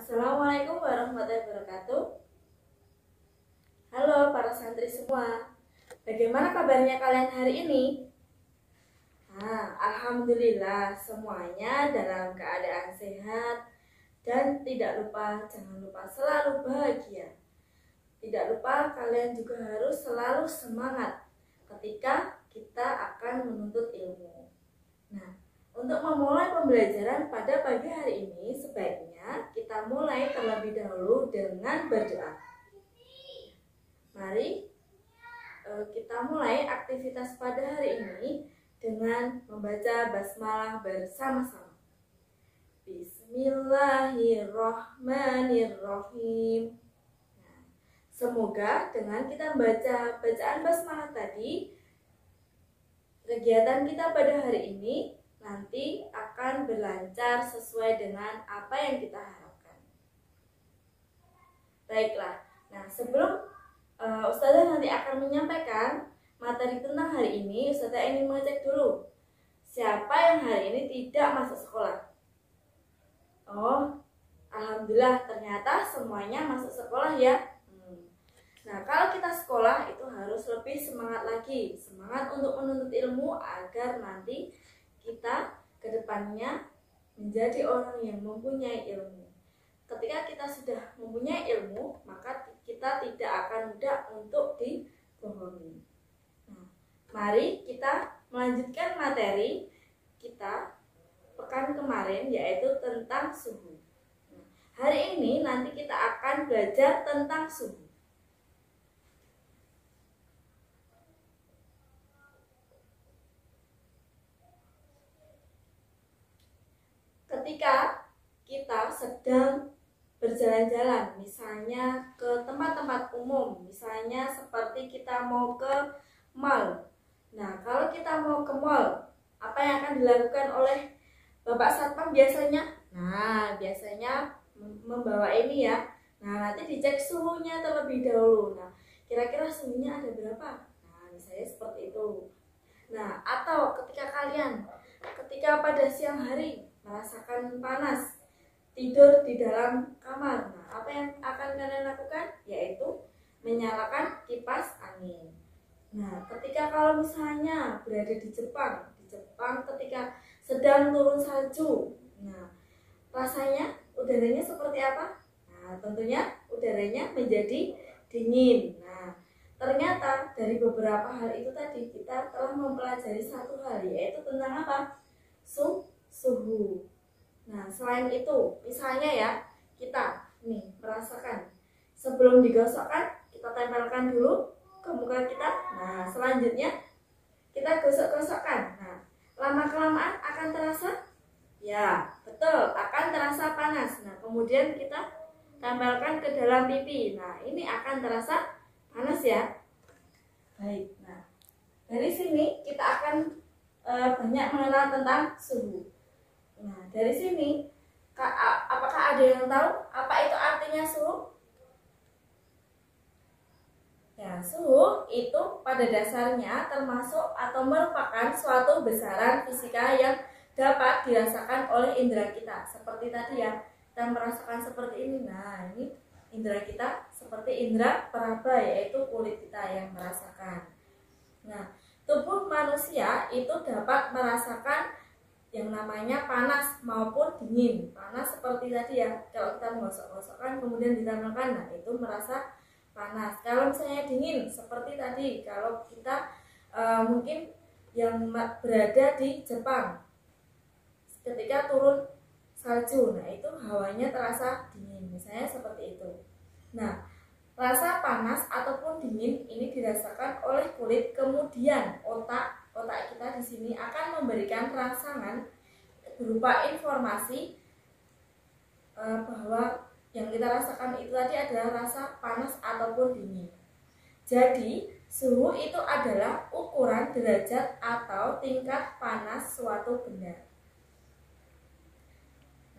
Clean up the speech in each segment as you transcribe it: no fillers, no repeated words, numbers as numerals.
Assalamualaikum warahmatullahi wabarakatuh. Halo para santri semua. Bagaimana kabarnya kalian hari ini? Alhamdulillah semuanya dalam keadaan sehat dan jangan lupa selalu bahagia. Tidak lupa kalian juga harus selalu semangat ketika kita akan menuntut ilmu. Nah, untuk memulai pembelajaran pada pagi hari ini, sebaiknya kita mulai terlebih dahulu dengan berdoa. Mari kita mulai aktivitas pada hari ini dengan membaca basmalah bersama-sama. Bismillahirrahmanirrahim. Nah, semoga dengan kita membaca bacaan basmalah tadi, kegiatan kita pada hari ini nanti akan berlancar sesuai dengan apa yang kita harapkan. Baiklah, nah sebelum Ustazah nanti akan menyampaikan materi tentang hari ini, Ustazah ingin mengecek dulu siapa yang hari ini tidak masuk sekolah. Oh, alhamdulillah ternyata semuanya masuk sekolah ya. Nah, kalau kita sekolah itu harus lebih semangat lagi, semangat untuk menuntut ilmu agar nanti kita ke depannya menjadi orang yang mempunyai ilmu. Ketika kita sudah mempunyai ilmu, maka kita tidak akan mudah untuk dibohongi. Nah, mari kita melanjutkan materi kita pekan kemarin, yaitu tentang suhu. Nah, hari ini nanti kita akan belajar tentang suhu. Ketika kita sedang berjalan-jalan, misalnya ke tempat-tempat umum, misalnya seperti kita mau ke mall. Nah, kalau kita mau ke mall, apa yang akan dilakukan oleh Bapak Satpam biasanya? Nah, biasanya membawa ini ya. Nah, nanti dicek suhunya terlebih dahulu. Nah, kira-kira suhunya ada berapa? Nah, misalnya seperti itu. Nah, atau ketika pada siang hari merasakan panas, tidur di dalam kamar. Nah, apa yang akan kalian lakukan? Yaitu menyalakan kipas angin. Nah, ketika kalau misalnya berada di Jepang ketika sedang turun salju, nah, rasanya udaranya seperti apa? Nah, tentunya udaranya menjadi dingin. Nah, ternyata dari beberapa hal itu tadi kita telah mempelajari satu hal, yaitu tentang apa? Suhu. Nah, selain itu, misalnya ya, kita nih merasakan sebelum digosokkan, kita tempelkan dulu ke muka kita. Nah, selanjutnya kita gosok-gosokkan. Nah, lama-kelamaan akan terasa, ya betul, akan terasa panas. Nah, kemudian kita tempelkan ke dalam pipi. Nah, ini akan terasa panas ya. Baik, nah dari sini kita akan banyak mengenal tentang suhu. Nah, dari sini, apakah ada yang tahu apa itu artinya suhu? Ya, suhu itu pada dasarnya termasuk atau merupakan suatu besaran fisika yang dapat dirasakan oleh indera kita. Seperti tadi ya, kita merasakan seperti ini. Nah, ini indera kita seperti indera peraba, yaitu kulit kita yang merasakan. Nah, tubuh manusia itu dapat merasakan yang namanya panas maupun dingin. Panas seperti tadi ya, kalau kita menggosok-gosokkan kemudian ditempelkan, nah itu merasa panas. Kalau misalnya dingin seperti tadi, kalau kita mungkin yang berada di Jepang ketika turun salju, nah itu hawanya terasa dingin, misalnya seperti itu. Nah, rasa panas ataupun dingin ini dirasakan oleh kulit, kemudian otak kita di sini akan memberikan rangsangan berupa informasi bahwa yang kita rasakan itu tadi adalah rasa panas ataupun dingin. Jadi, suhu itu adalah ukuran derajat atau tingkat panas suatu benda.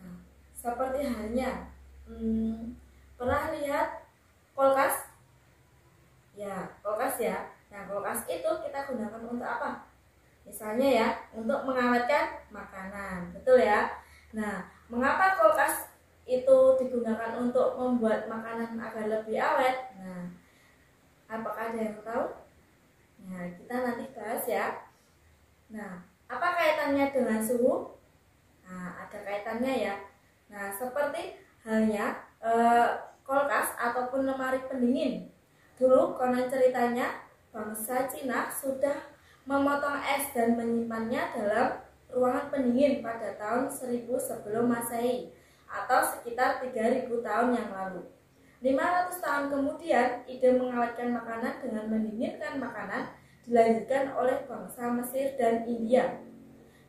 Nah, seperti halnya pernah lihat kulkas? Ya, kulkas ya. Nah, kulkas itu kita gunakan untuk apa? Misalnya ya, untuk mengawetkan makanan, betul ya. Nah, mengapa kulkas itu digunakan untuk membuat makanan agar lebih awet. Nah, apakah ada yang tahu? Nah, kita nanti bahas ya. Nah, apa kaitannya dengan suhu? Nah, ada kaitannya ya. Nah, seperti halnya kulkas ataupun lemari pendingin. Dulu konon ceritanya bangsa Cina sudah memotong es dan menyimpannya dalam ruangan pendingin pada tahun 1000 sebelum Masehi atau sekitar 3000 tahun yang lalu. 500 tahun kemudian, ide mengawetkan makanan dengan mendinginkan makanan dilanjutkan oleh bangsa Mesir dan India.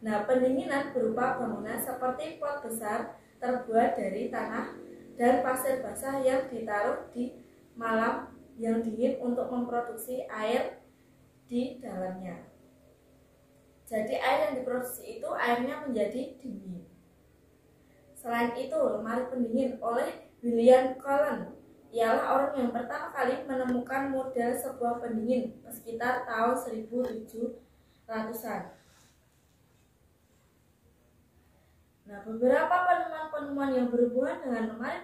Nah, pendinginan berupa bangunan seperti pot besar terbuat dari tanah dan pasir basah yang ditaruh di malam yang dingin untuk memproduksi air di dalamnya. Jadi air yang diproduksi itu airnya menjadi dingin. Selain itu, lemari pendingin oleh William Cullen ialah orang yang pertama kali menemukan model sebuah pendingin sekitar tahun 1700-an. Nah, beberapa penemuan-penemuan yang berhubungan dengan lemari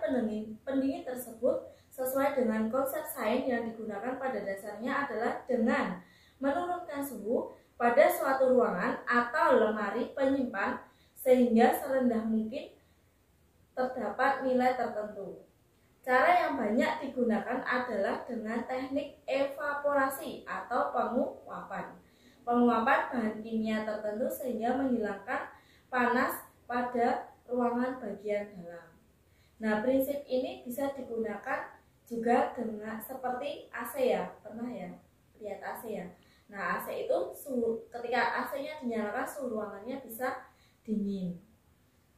pendingin tersebut sesuai dengan konsep sains yang digunakan pada dasarnya adalah dengan menurunkan suhu pada suatu ruangan atau lemari penyimpan sehingga serendah mungkin terdapat nilai tertentu. Cara yang banyak digunakan adalah dengan teknik evaporasi atau penguapan. Penguapan bahan kimia tertentu sehingga menghilangkan panas pada ruangan bagian dalam. Nah, prinsip ini bisa digunakan juga dengan seperti AC ya, pernah ya lihat AC ya. Nah, AC itu suhu, ketika AC-nya dinyalakan suhu ruangannya bisa dingin.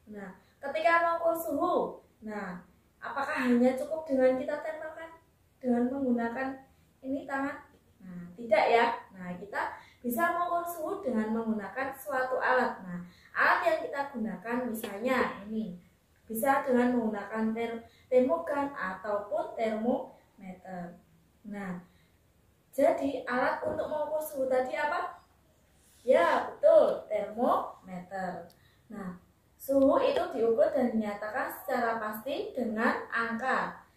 Nah, ketika mengukur suhu, nah apakah hanya cukup dengan kita tempelkan dengan menggunakan ini tangan? Nah, tidak ya. Nah, kita bisa mengukur suhu dengan menggunakan suatu alat. Nah, alat yang kita gunakan misalnya ini bisa dengan menggunakan termogan ataupun termometer. Nah, jadi alat untuk mengukur suhu tadi apa? Ya, betul, termometer. Nah, suhu itu diukur dan dinyatakan secara pasti dengan angka.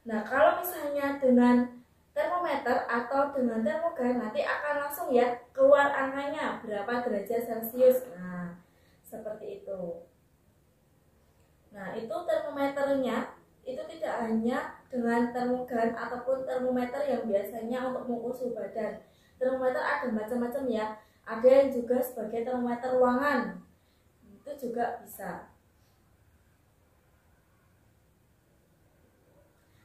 Nah, kalau misalnya dengan termometer atau dengan termogan nanti akan langsung ya keluar angkanya berapa derajat Celcius. Nah, seperti itu. Nah, itu termometernya itu tidak hanya dengan termogan ataupun termometer yang biasanya untuk mengukur suhu badan. Termometer ada macam-macam ya. Ada yang juga sebagai termometer ruangan. Itu juga bisa.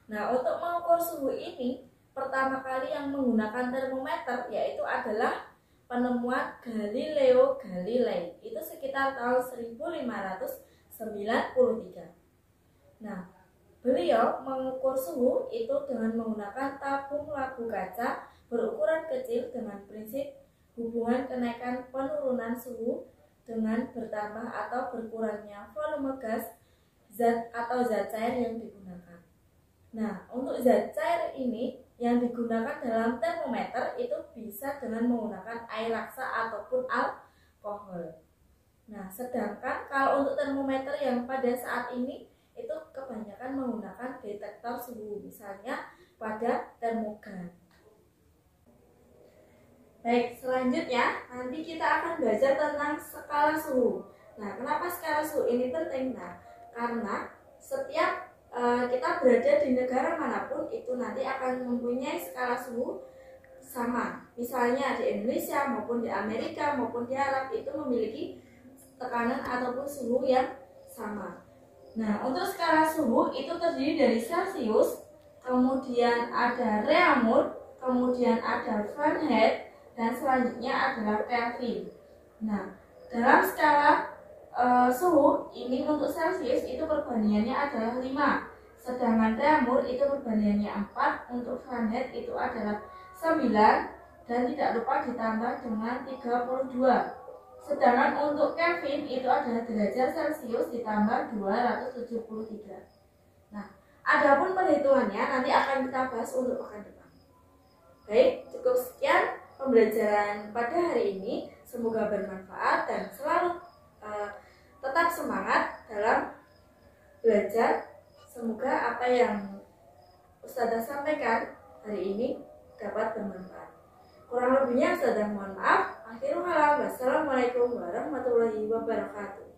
Nah, untuk mengukur suhu ini pertama kali yang menggunakan termometer yaitu adalah penemuan Galileo Galilei. Itu sekitar tahun 1593. Nah, beliau mengukur suhu itu dengan menggunakan tabung labu kaca berukuran kecil dengan prinsip hubungan kenaikan penurunan suhu dengan bertambah atau berkurangnya volume gas, zat atau zat cair yang digunakan. Nah, untuk zat cair ini yang digunakan dalam termometer itu bisa dengan menggunakan air laksa ataupun alkohol. Nah, sedangkan kalau untuk termometer yang pada saat ini itu kebanyakan menggunakan detektor suhu, misalnya pada termogan. Baik, selanjutnya nanti kita akan belajar tentang skala suhu. Nah, kenapa skala suhu ini penting? Nah, karena setiap kita berada di negara manapun itu nanti akan mempunyai skala suhu sama. Misalnya di Indonesia maupun di Amerika maupun di Arab itu memiliki tekanan ataupun suhu yang sama. Nah, untuk skala suhu itu terdiri dari Celcius, kemudian ada Reaumur, kemudian ada Fahrenheit, dan selanjutnya adalah Kelvin. Nah, dalam skala suhu ini untuk Celcius itu perbandingannya adalah 5, sedangkan Reaumur itu perbandingannya 4, untuk Fahrenheit itu adalah 9, dan tidak lupa ditambah dengan 32. Sedangkan untuk Kelvin itu adalah derajat Celcius ditambah 273. Nah, adapun perhitungannya nanti akan kita bahas untuk pekan depan. Baik, cukup sekian pembelajaran pada hari ini. Semoga bermanfaat dan selalu tetap semangat dalam belajar. Semoga apa yang Ustazah sampaikan hari ini dapat bermanfaat. Kurang lebihnya Ustazah mohon maaf. Akhirul kalam. Wassalamualaikum warahmatullahi wabarakatuh.